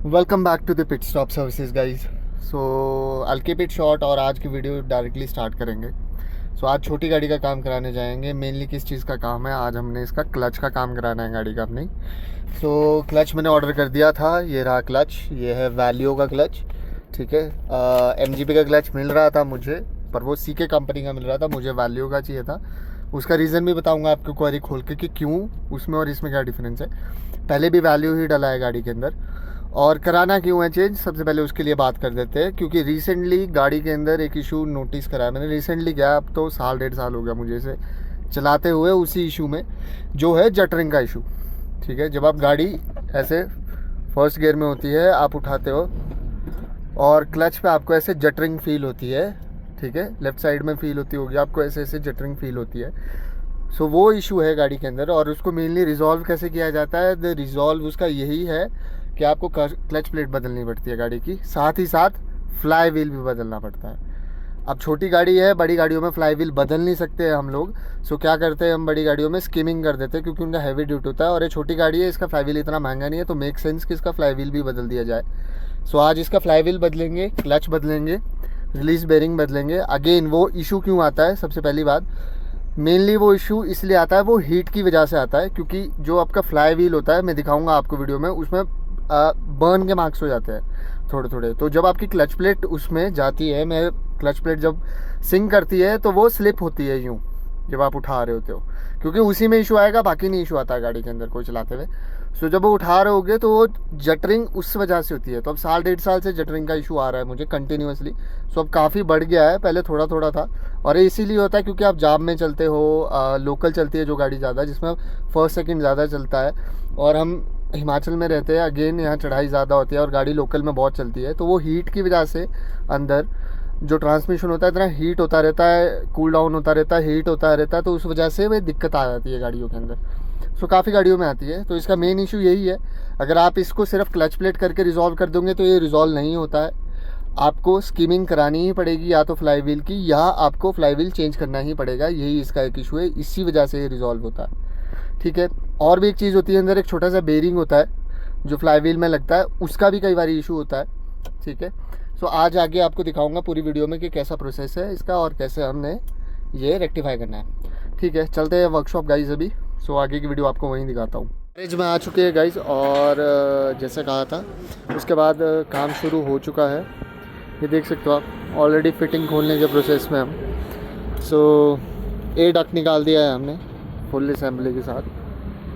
Welcome back to the pit stop services guys. So I keep it short और आज की video directly start करेंगे। आज छोटी गाड़ी का काम कराने जाएंगे। मेनली किस चीज़ का काम है, आज हमने इसका क्लच का काम कराना है गाड़ी का अपनी। क्लच मैंने ऑर्डर कर दिया था, ये रहा क्लच, ये है वैल्यू का क्लच। ठीक है, MGP का क्लच मिल रहा था मुझे, पर वो CK कंपनी का मिल रहा था, मुझे वैल्यू का चाहिए था। उसका रीज़न भी बताऊंगा आपको क्वेरी खोल के कि क्यों उसमें और इसमें क्या डिफरेंस है। पहले भी वैल्यू ही डला है गाड़ी के अंदर, और कराना क्यों है चेंज, सबसे पहले उसके लिए बात कर देते हैं। क्योंकि रिसेंटली गाड़ी के अंदर एक इशू नोटिस करा है मैंने। रिसेंटली क्या, अब तो साल डेढ़ साल हो गया मुझे इसे चलाते हुए, उसी इशू में जो है जटरिंग का इशू। ठीक है, जब आप गाड़ी ऐसे फर्स्ट गियर में होती है, आप उठाते हो और क्लच पे आपको ऐसे जटरिंग फील होती है। ठीक है, लेफ्ट साइड में फील होती होगी आपको, ऐसे ऐसे जटरिंग फील होती है। वो इशू है गाड़ी के अंदर, और उसको मेनली रिजॉल्व कैसे किया जाता है, द रिजॉल्व उसका यही है कि आपको क्लच प्लेट बदलनी पड़ती है गाड़ी की, साथ ही साथ फ्लाई व्हील भी बदलना पड़ता है। अब छोटी गाड़ी है, बड़ी गाड़ियों में फ्लाई व्हील बदल नहीं सकते हैं हम लोग। क्या करते हैं हम, बड़ी गाड़ियों में स्किमिंग कर देते हैं क्योंकि उनका हैवी ड्यूटी होता है, और ये छोटी गाड़ी है, इसका फ्लाई व्हील इतना महंगा नहीं है, तो मेक सेंस कि इसका फ्लाई व्हील भी बदल दिया जाए। आज इसका फ्लाई व्हील बदलेंगे, क्लच बदलेंगे, रिलीज बेरिंग बदलेंगे। अगेन वो इशू क्यों आता है, सबसे पहली बात, मेनली वो इशू इसलिए आता है, वो हीट की वजह से आता है। क्योंकि जो आपका फ्लाई व्हील होता है, मैं दिखाऊंगा आपको वीडियो में, उसमें बर्न के मार्क्स हो जाते हैं थोड़े थोड़े। तो जब आपकी क्लच प्लेट उसमें जाती है, मैं क्लच प्लेट जब सिंक करती है तो वो स्लिप होती है यूँ, जब आप उठा रहे होते हो, क्योंकि उसी में इशू आएगा, बाकी नहीं इशू आता है गाड़ी के अंदर कोई चलाते हुए। जब वो उठा रहे होगे तो वो जटरिंग उस वजह से होती है। तो अब साल डेढ़ साल से जटरिंग का इशू आ रहा है मुझे कंटिन्यूसली। अब काफ़ी बढ़ गया है, पहले थोड़ा थोड़ा था, और ये इसीलिए होता है क्योंकि आप जाम में चलते हो, लोकल चलती है जो गाड़ी ज़्यादा, जिसमें फर्स्ट सेकंड ज़्यादा चलता है, और हम हिमाचल में रहते हैं, अगेन यहाँ चढ़ाई ज़्यादा होती है और गाड़ी लोकल में बहुत चलती है। तो वो हीट की वजह से अंदर जो ट्रांसमिशन होता है, इतना हीट होता रहता है, कूल डाउन होता रहता है, हीट होता रहता है, तो उस वजह से वह दिक्कत आ जाती है गाड़ियों के अंदर। काफ़ी गाड़ियों में आती है। तो इसका मेन इशू यही है। अगर आप इसको सिर्फ क्लच प्लेट करके रिजॉल्व कर दोगे तो ये रिजॉल्व नहीं होता है, आपको स्कीमिंग करानी ही पड़ेगी, या तो फ्लाई व्हील की, या आपको फ्लाई व्हील चेंज करना ही पड़ेगा। यही इसका एक इशू है, इसी वजह से ये रिजॉल्व होता है। ठीक है, और भी एक चीज़ होती है, अंदर एक छोटा सा बेरिंग होता है जो फ्लाई व्हील में लगता है, उसका भी कई बार इशू होता है। ठीक है, आज आगे आपको दिखाऊंगा पूरी वीडियो में कि कैसा प्रोसेस है इसका और कैसे हमने ये रेक्टिफाई करना है। ठीक है, चलते हैं वर्कशॉप गाइज अभी। आगे की वीडियो आपको वहीं दिखाता हूँ। गैरेज में आ चुके हैं गाइज, और जैसे कहा था उसके बाद काम शुरू हो चुका है। ये देख सकते हो आप, ऑलरेडी फिटिंग खोलने के प्रोसेस में हम। ए डक निकाल दिया है हमने फुल असेंबली के साथ,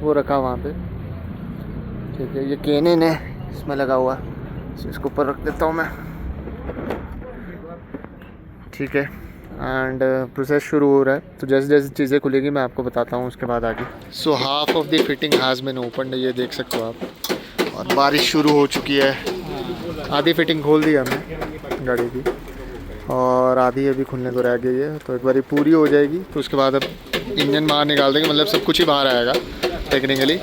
वो रखा वहाँ पे। ठीक है, ये केनिन है इसमें लगा हुआ, इसको ऊपर रख देता हूँ मैं। ठीक है, एंड प्रोसेस शुरू हो रहा है। तो जैसे जैसे चीज़ें खुलेगी मैं आपको बताता हूँ उसके बाद आगे। Half of the fitting has been opened, ये देख सकते हो आप, और बारिश शुरू हो चुकी है। आधी फिटिंग खोल दी हमने गाड़ी की, और आधी अभी खुलने को रह गई है। तो एक बार पूरी हो जाएगी तो उसके बाद अब इंजन बाहर निकाल देंगे, मतलब सब कुछ ही बाहर आएगा टेक्निकली,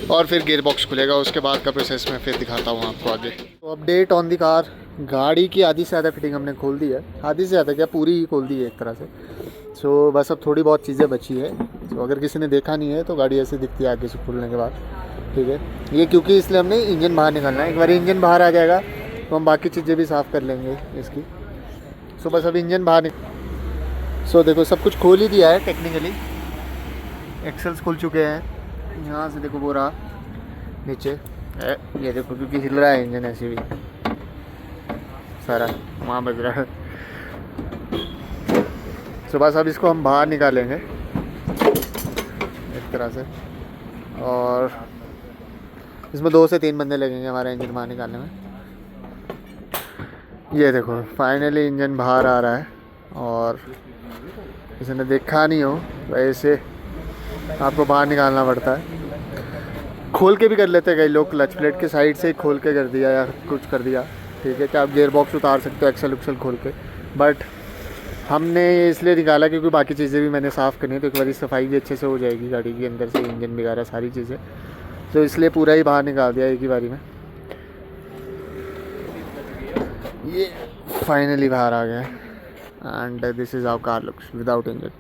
और फिर गियर बॉक्स खुलेगा। उसके बाद का प्रोसेस मैं फिर दिखाता हूँ आपको आगे। अपडेट ऑन दी कार, गाड़ी की आधी से ज़्यादा फिटिंग हमने खोल दी है, आधी से ज़्यादा क्या, पूरी ही खोल दी है एक तरह से। बस अब थोड़ी बहुत चीज़ें बची है। अगर किसी ने देखा नहीं है तो गाड़ी ऐसी दिखती है आगे से खुलने के बाद। ठीक है, ये क्योंकि इसलिए हमने इंजन बाहर निकालना है। एक बार इंजन बाहर आ जाएगा तो हम बाकी चीज़ें भी साफ़ कर लेंगे इसकी। बस अब इंजन बाहर देखो सब कुछ खोल ही दिया है टेक्निकली। एक्सेल्स खुल चुके हैं, यहाँ से देखो वो रहा नीचे, ये देखो क्योंकि हिल रहा है इंजन ऐसे भी सारा, वहाँ बज रहा है। बस अब इसको हम बाहर निकालेंगे एक तरह से, और इसमें 2 से 3 बंदे लगेंगे हमारे इंजन बाहर निकालने में। ये देखो फाइनली इंजन बाहर आ रहा है, और किसी ने देखा नहीं हो तो ऐसे आपको बाहर निकालना पड़ता है। खोल के भी कर लेते हैं कई लोग, क्लच प्लेट के साइड से ही खोल के कर दिया या कुछ कर दिया। ठीक है, कि आप गियर बॉक्स उतार सकते हो एक्सल उक्सल खोल के, बट हमने ये इसलिए निकाला क्योंकि बाकी चीज़ें भी मैंने साफ़ करनी है, तो एक बार सफाई भी अच्छे से हो जाएगी गाड़ी की अंदर से, इंजन वगैरह सारी चीज़ें। तो इसलिए पूरा ही बाहर निकाल दिया एक ही बारी में। ये फाइनली बाहर आ गया, and this is how car looks without engine.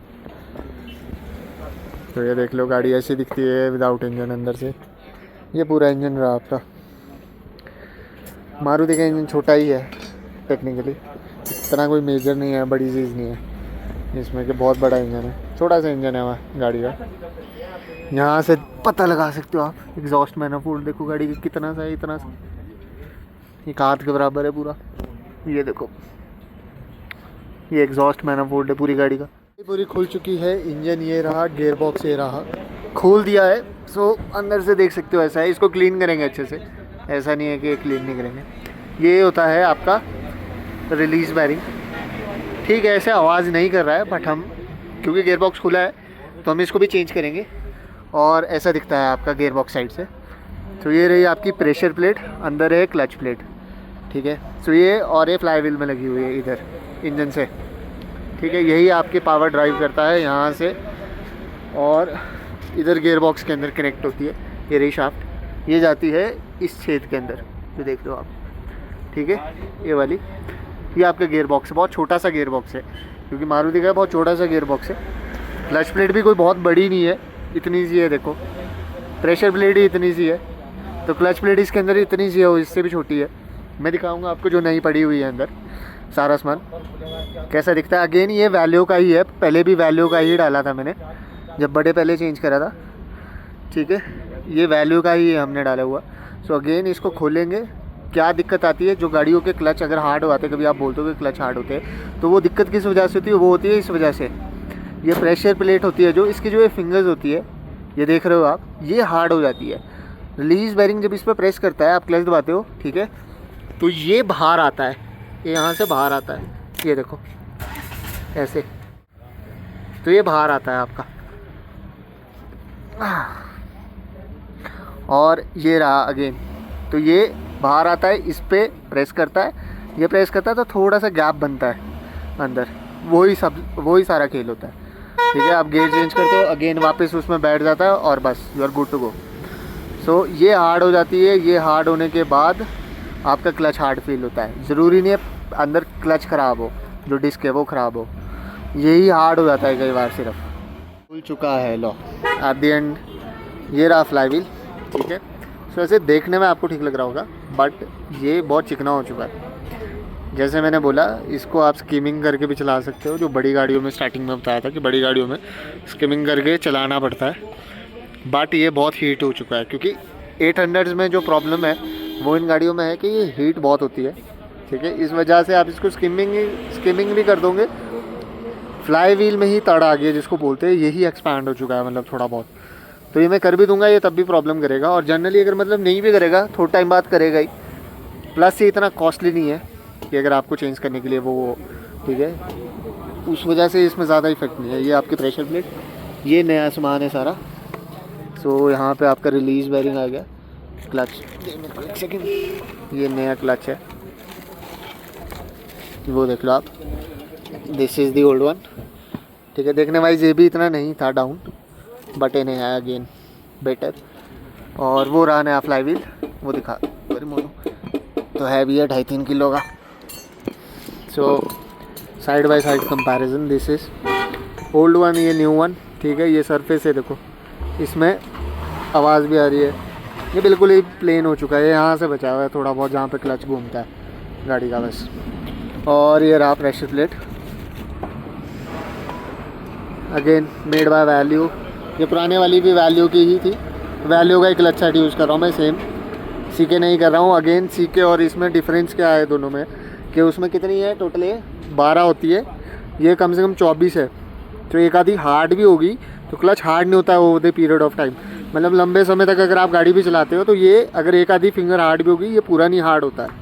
तो ये देख लो गाड़ी ऐसी दिखती है विदाउट इंजन अंदर से। ये पूरा इंजन रहा आपका। मारुति का इंजन छोटा ही है टेक्निकली, इतना कोई मेजर नहीं है, बड़ी चीज़ नहीं है इसमें कि बहुत बड़ा इंजन है, छोटा सा इंजन है वहाँ गाड़ी का। यहाँ से पता लगा सकते हो आप, एग्जॉस्ट मैनिफोल्ड देखो गाड़ी का कितना सा है, इतना सा, एक हाथ के बराबर है पूरा। ये देखो ये एग्जॉस्ट मैनिफोल्ड है पूरी गाड़ी का। पूरी खुल चुकी है, इंजन ये रहा, गियर बॉक्स ये रहा, खोल दिया है। सो अंदर से देख सकते हो ऐसा है, इसको क्लीन करेंगे अच्छे से, ऐसा नहीं है कि क्लीन नहीं करेंगे। ये होता है आपका रिलीज़ बैरिंग, ठीक है, ऐसे आवाज़ नहीं कर रहा है बट हम क्योंकि गियर बॉक्स खुला है तो हम इसको भी चेंज करेंगे। और ऐसा दिखता है आपका गियर बॉक्स साइड से। तो ये रही आपकी प्रेशर प्लेट, अंदर है क्लच प्लेट, ठीक है। तो ये और ये फ्लाई व्हील में लगी हुई है इधर इंजन से, ठीक है। यही आपके पावर ड्राइव करता है यहाँ से, और इधर गियर बॉक्स के अंदर कनेक्ट होती है। ये रही शाफ्ट, ये जाती है इस छेद के अंदर जो देख लो आप, ठीक है। ये वाली ये आपका गियर बॉक्स है, बहुत छोटा सा गियर बॉक्स है क्योंकि मारुति का बहुत छोटा सा गियर बॉक्स है। क्लच प्लेट भी कोई बहुत बड़ी नहीं है, इतनी सी है देखो। प्रेशर प्लेट ही इतनी सी है, तो क्लच प्लेट इसके अंदर इतनी सी है, वो इससे भी छोटी है। मैं दिखाऊंगा आपको जो नई पड़ी हुई है अंदर सारा सामान कैसा दिखता है। अगेन ये वैल्यू का ही है, पहले भी वैल्यू का ही डाला था मैंने जब बड़े पहले चेंज करा था, ठीक है। ये वैल्यू का ही है हमने डाला हुआ। सो अगेन इसको खोलेंगे, क्या दिक्कत आती है, जो गाड़ियों के क्लच अगर हार्ड हो आते हैं, कभी आप बोलते हो कि क्लच हार्ड होते हैं, तो वो दिक्कत किस वजह से होती है, वो होती है इस वजह से, ये प्रेशर प्लेट होती है जो इसकी जो ये फिंगर्स होती है, ये देख रहे हो आप, ये हार्ड हो जाती है। रिलीज़ बैरिंग जब इस पर प्रेस करता है, आप क्लच दबाते हो, ठीक है, तो ये बाहर आता है, ये यहाँ से बाहर आता है, ये देखो ऐसे, तो ये बाहर आता है आपका। और ये रहा अगेन, तो ये बाहर आता है, इस पर प्रेस करता है, ये प्रेस करता है तो थोड़ा सा गैप बनता है अंदर, वही सारा खेल होता है, ठीक है। आप गेयर चेंज करते हो, अगेन वापस उसमें बैठ जाता है और बस you are good to go. So ये हार्ड हो जाती है, ये हार्ड होने के बाद आपका क्लच हार्ड फील होता है। ज़रूरी नहीं है अंदर क्लच ख़राब हो, जो डिस्क है वो ख़राब हो, यही हार्ड हो जाता है कई बार सिर्फ। खुल चुका है लो एट द एंड, ये रहा फ्लाई व्हील, ठीक है। सो ऐसे देखने में आपको ठीक लग रहा होगा बट ये बहुत चिकना हो चुका है। जैसे मैंने बोला, इसको आप स्किमिंग करके भी चला सकते हो, जो बड़ी गाड़ियों में स्टार्टिंग में बताया था कि बड़ी गाड़ियों में स्किमिंग करके चलाना पड़ता है, बट ये बहुत हीट हो चुका है क्योंकि 800 में जो प्रॉब्लम है वो इन गाड़ियों में है कि ये हीट बहुत होती है, ठीक है। इस वजह से आप इसको स्किमिंग भी कर दोगे, फ्लाई व्हील में ही तड़ आ गया जिसको बोलते हैं, यही एक्सपैंड हो चुका है मतलब थोड़ा बहुत। तो ये मैं कर भी दूंगा, ये तब भी प्रॉब्लम करेगा, और जनरली अगर मतलब नहीं भी करेगा थोड़ा टाइम बाद करेगा ही। प्लस ये इतना कॉस्टली नहीं है कि अगर आपको चेंज करने के लिए वो, ठीक है, उस वजह से इसमें ज़्यादा इफेक्ट नहीं है। ये आपकी प्रेशर प्लेट, ये नया सामान है सारा। सो यहाँ पे आपका रिलीज़ बैरिंग आ गया, क्लच, एक सेकेंड, ये नया क्लच है, वो देख लो आप, this is the old one, ठीक है। देखने वाइज ये भी इतना नहीं था डाउन, बट ये नया है अगेन बेटर। और वो रहा नया फ्लाई व्हील, वो दिखा अरे मोनू, तो है भी है 2.5-3 किलो का। So side by side comparison, this is old one, ये न्यू वन, ठीक है। ये सरफेस है देखो, इसमें आवाज़ भी आ रही है, ये बिल्कुल ही प्लेन हो चुका है, यहाँ से बचा हुआ है थोड़ा बहुत जहाँ पे क्लच घूमता है गाड़ी का बस। और ये रहा pressure plate, again made by value, ये पुराने वाली भी वैल्यू की ही थी, वैल्यू का एक क्लच सेट यूज़ कर रहा हूँ मैं, सेम सीके नहीं कर रहा हूँ। अगेन सीके और इसमें डिफरेंस क्या है दोनों में, कि उसमें कितनी है टोटल, ये 12 होती है, ये कम से कम 24 है। तो एक आधी हार्ड भी होगी, तो क्लच हार्ड नहीं होता है over the period of time, मतलब लंबे समय तक अगर आप गाड़ी भी चलाते हो तो ये अगर एक आधी फिंगर हार्ड भी होगी, ये पूरा नहीं हार्ड होता है।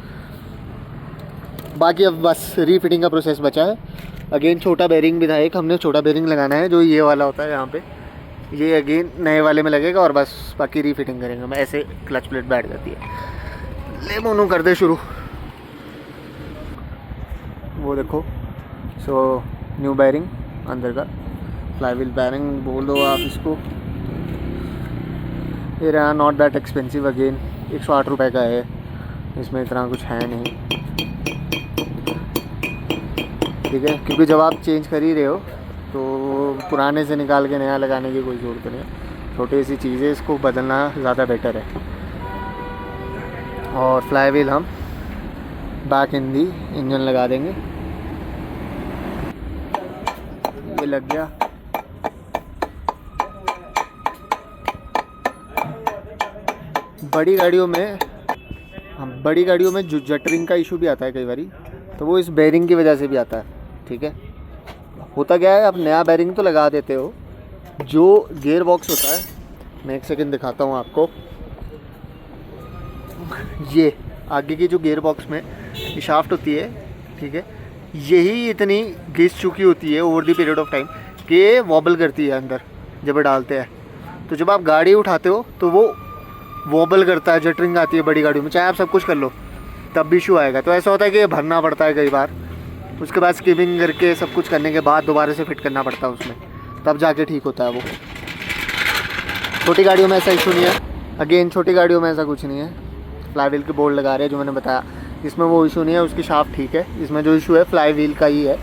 बाकी अब बस रीफिटिंग का प्रोसेस बचा है। अगेन छोटा बेरिंग भी था एक, हमने छोटा बेरिंग लगाना है जो ये वाला होता है यहाँ पे, ये अगेन नए वाले में लगेगा, और बस बाकी रीफिटिंग करेंगे मैं, ऐसे क्लच प्लेट बैठ जाती है। ले मोनू कर दे शुरू, वो देखो। सो न्यू बेरिंग अंदर का, फ्लाई व्हील बेरिंग बोल दो आप इसको। ये रहा, नॉट दैट एक्सपेंसिव, अगेन 108 रुपये का है, इसमें इतना कुछ है नहीं, ठीक है। क्योंकि जब आप चेंज कर ही रहे हो तो पुराने से निकाल के नया लगाने की कोई ज़रूरत नहीं है, छोटी सी चीज़ है, इसको बदलना ज़्यादा बेटर है। और फ्लाई व्हील हम बैक इन दी, इंजन लगा देंगे। ये लग गया। बड़ी गाड़ियों में जो जटरिंग का इशू भी आता है कई बारी, तो वो इस बेरिंग की वजह से भी आता है। ठीक है, होता क्या है, आप नया बेरिंग तो लगा देते हो, जो गियर बॉक्स होता है, मैं एक सेकंड दिखाता हूँ आपको। ये आगे की जो गियर बॉक्स में शाफ्ट होती है, ठीक है, यही इतनी घिस चुकी होती है over the period of time कि ये वॉबल करती है अंदर जब डालते हैं। तो जब आप गाड़ी उठाते हो तो वो वॉबल करता है, जटरिंग आती है बड़ी गाड़ियों में, चाहे आप सब कुछ कर लो तब भी इशू आएगा। तो ऐसा होता है कि ये भरना पड़ता है कई बार, उसके बाद स्कीमिंग करके सब कुछ करने के बाद दोबारा से फिट करना पड़ता है उसमें, तब जाके ठीक होता है वो। छोटी गाड़ियों में ऐसा इशू नहीं है। अगेन छोटी गाड़ियों में ऐसा कुछ नहीं है। फ्लाई व्हील के बोर्ड लगा रहे हैं जो मैंने बताया, इसमें वो इशू नहीं है, उसकी शाफ्ट ठीक है। इसमें जो इशू है फ्लाई व्हील का ही है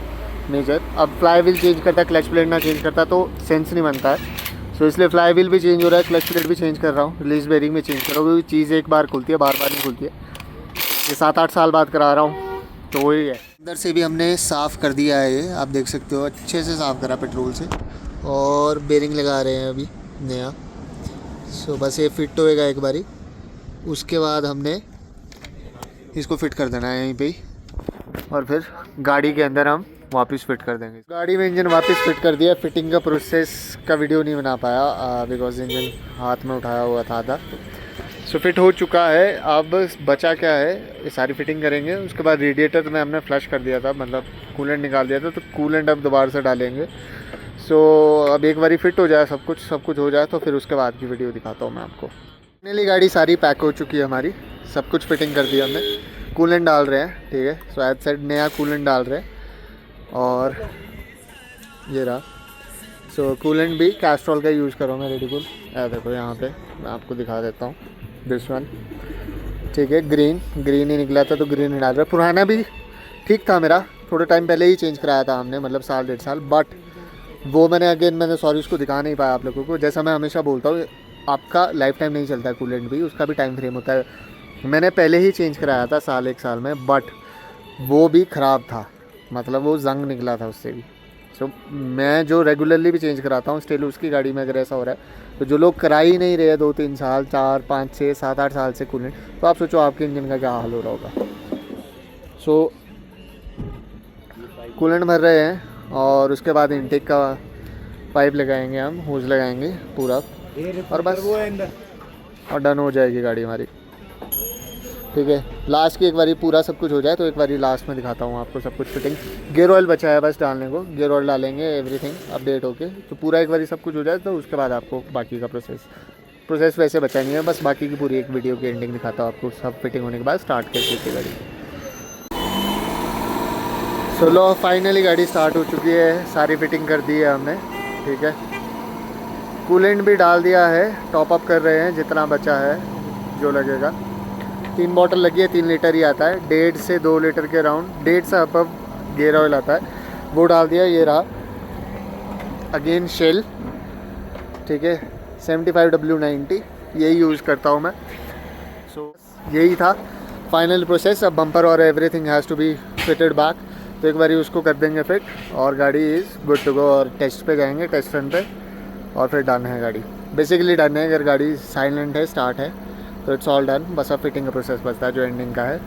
मेजर। अब फ्लाई व्हील चेंज करता है, क्लच प्लेट ना चेंज करता तो सेंस नहीं बनता है। सो इसलिए फ्लाई व्हील भी चेंज हो रहा है, क्लच प्लेट भी चेंज कर रहा हूँ, रिलीज बेरिंग भी चेंज कर रहा हूँ, क्योंकि चीज़ एक बार खुलती है, बार बार नहीं खुलती है। ये 7-8 साल बाद करा रहा हूँ, तो वही है। अंदर से भी हमने साफ़ कर दिया है, ये आप देख सकते हो, अच्छे से साफ़ करा पेट्रोल से। और बेरिंग लगा रहे हैं अभी नया। सो बस ये फिट होएगा एक बारी, उसके बाद हमने इसको फिट कर देना है यहीं पे ही, और फिर गाड़ी के अंदर हम वापस फिट कर देंगे। गाड़ी में इंजन वापस फिट कर दिया। फिटिंग का प्रोसेस का वीडियो नहीं बना पाया बिकॉज इंजन हाथ में उठाया हुआ था आधा। सो फिट हो चुका है। अब बचा क्या है, ये सारी फिटिंग करेंगे। उसके बाद रेडिएटर में हमने फ्लश कर दिया था, मतलब कूलेंट निकाल दिया था, तो कूलेंट अब दोबारा से डालेंगे। सो अब एक बारी फिट हो जाए सब कुछ हो जाए तो फिर उसके बाद की वीडियो दिखाता हूँ मैं आपको। फाइनली गाड़ी सारी पैक हो चुकी है हमारी, सब कुछ फिटिंग कर दिया हमने। कूलेंट डाल रहे हैं, ठीक है। सो एज साइड नया कूलेंट डाल रहे हैं, और ये रहा। सो कूलेंट भी कैस्ट्रॉल का यूज़ करो मैं, रेडिकूल। देखो यहाँ पे मैं आपको दिखा देता हूँ, दिस वन, ठीक है। ग्रीन ही निकला था तो ग्रीन ही डाल रहा है। पुराना भी ठीक था मेरा, थोड़े टाइम पहले ही चेंज कराया था हमने, मतलब 1-1.5 साल। बट वो मैंने सॉरी उसको दिखा नहीं पाया आप लोगों को। जैसा मैं हमेशा बोलता हूँ, आपका लाइफ टाइम नहीं चलता है कूलेंट भी, उसका भी टाइम फ्रेम होता है। मैंने पहले ही चेंज कराया था 1 साल में, बट वो भी ख़राब था, मतलब वो जंग निकला था उससे भी। सो मैं जो रेगुलरली भी चेंज कराता हूँ, स्टिल उसकी गाड़ी में अगर ऐसा हो रहा है, तो जो लोग करा ही नहीं रहे 2-3 साल, 4, 5, 6, 7, 8 साल से कूलेंट, तो आप सोचो आपके इंजन का क्या हाल हो रहा होगा। सो कूलेंट भर रहे हैं, और उसके बाद इनटेक का पाइप लगाएंगे हम, होज लगाएंगे पूरा, और बस और डन हो जाएगी गाड़ी हमारी, ठीक है। लास्ट की एक बारी पूरा सब कुछ हो जाए तो एक बारी लास्ट में दिखाता हूँ आपको सब कुछ फिटिंग। गियर ऑयल बचा है बस डालने को, गियर ऑयल डालेंगे, एवरीथिंग अपडेट होके, तो पूरा एक बारी सब कुछ हो जाए तो उसके बाद आपको बाकी का प्रोसेस वैसे बचा नहीं है, बस बाकी की पूरी एक वीडियो की एंडिंग दिखाता हूँ आपको, सब फिटिंग होने के बाद स्टार्ट करके गाड़ी। सो लो फाइनली गाड़ी स्टार्ट हो चुकी है, सारी फिटिंग कर दी है हमने, ठीक है। कूलेंट भी डाल दिया है, टॉप अप कर रहे हैं जितना बचा है जो लगेगा। 3 बॉटल लगी है, 3 लीटर ही आता है, 1.5 से 2 लीटर के राउंड, 1.5 से अब गियर ऑयल आता है, वो डाल दिया। ये रहा अगेन शेल, ठीक है, 75W90, यही यूज़ करता हूँ मैं। सो यही था फाइनल प्रोसेस। अब बम्पर और everything has to be fitted back, तो एक बारी उसको कर देंगे फिट, और गाड़ी इज़ गुड टू गो। और टेस्ट पे जाएंगे, टेस्ट रन पे, और फिर डन है गाड़ी। बेसिकली डन है, अगर गाड़ी साइलेंट है, स्टार्ट है, तो इट्स ऑल डन। बस अब फिटिंग का प्रोसेस बचता है जो एंडिंग का है।